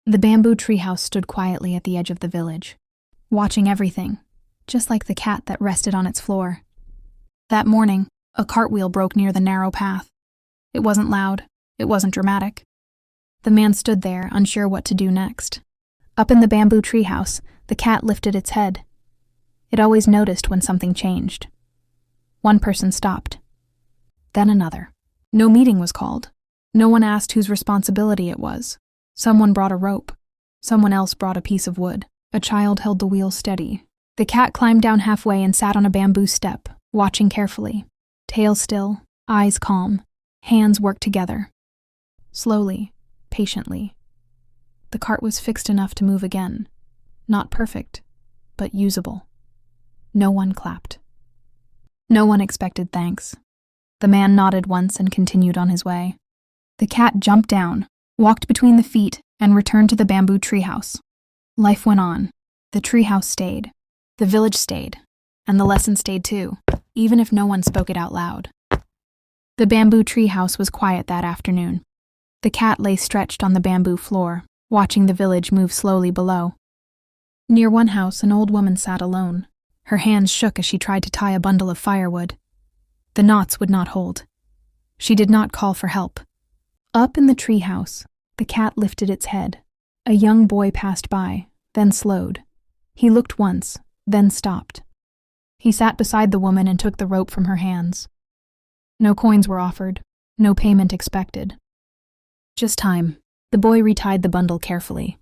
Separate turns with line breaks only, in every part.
The bamboo treehouse stood quietly at the edge of the village, watching everything, just like the cat that rested on its floor. That morning, a cartwheel broke near the narrow path. It wasn't loud, it wasn't dramatic. The man stood there, unsure what to do next. Up in the bamboo treehouse, the cat lifted its head. It always noticed when something changed. One person stopped. Then another. No meeting was called. No one asked whose responsibility it was. Someone brought a rope. Someone else brought a piece of wood. A child held the wheel steady. The cat climbed down halfway and sat on a bamboo step, watching carefully. Tail still, eyes calm, hands worked together. Slowly, patiently. The cart was fixed enough to move again. Not perfect, but usable. No one clapped. No one expected thanks. The man nodded once and continued on his way. The cat jumped down, walked between the feet, and returned to the bamboo treehouse. Life went on. The treehouse stayed. The village stayed. And the lesson stayed too, even if no one spoke it out loud. The bamboo treehouse was quiet that afternoon. The cat lay stretched on the bamboo floor, watching the village move slowly below. Near one house, an old woman sat alone. Her hands shook as she tried to tie a bundle of firewood. The knots would not hold. She did not call for help. Up in the treehouse, the cat lifted its head. A young boy passed by, then slowed. He looked once, then stopped. He sat beside the woman and took the rope from her hands. No coins were offered, no payment expected. Just time. The boy retied the bundle carefully,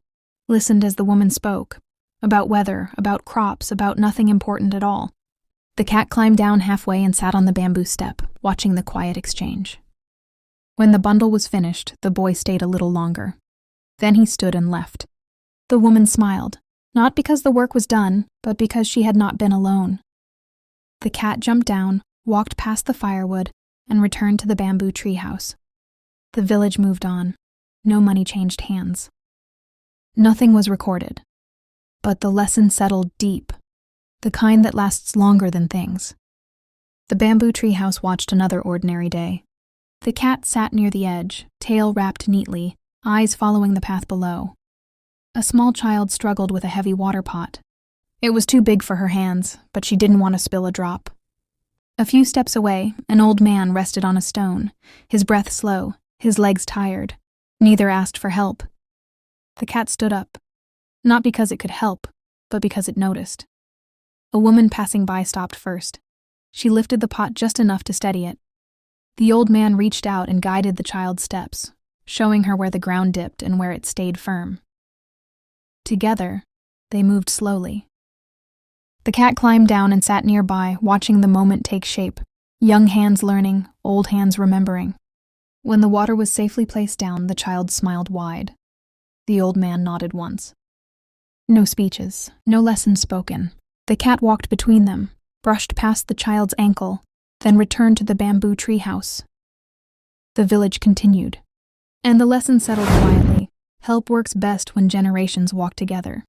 listened as the woman spoke, about weather, about crops, about nothing important at all. The cat climbed down halfway and sat on the bamboo step, watching the quiet exchange. When the bundle was finished, the boy stayed a little longer. Then he stood and left. The woman smiled, not because the work was done, but because she had not been alone. The cat jumped down, walked past the firewood, and returned to the bamboo treehouse. The village moved on. No money changed hands. Nothing was recorded. But the lesson settled deep, the kind that lasts longer than things. The bamboo treehouse watched another ordinary day. The cat sat near the edge, tail wrapped neatly, eyes following the path below. A small child struggled with a heavy water pot. It was too big for her hands, but she didn't want to spill a drop. A few steps away, an old man rested on a stone, his breath slow, his legs tired. Neither asked for help. The cat stood up, not because it could help, but because it noticed. A woman passing by stopped first. She lifted the pot just enough to steady it. The old man reached out and guided the child's steps, showing her where the ground dipped and where it stayed firm. Together, they moved slowly. The cat climbed down and sat nearby, watching the moment take shape, young hands learning, old hands remembering. When the water was safely placed down, the child smiled wide. The old man nodded once. No speeches, no lessons spoken. The cat walked between them, brushed past the child's ankle, then returned to the bamboo treehouse. The village continued, and the lesson settled quietly. Help works best when generations walk together.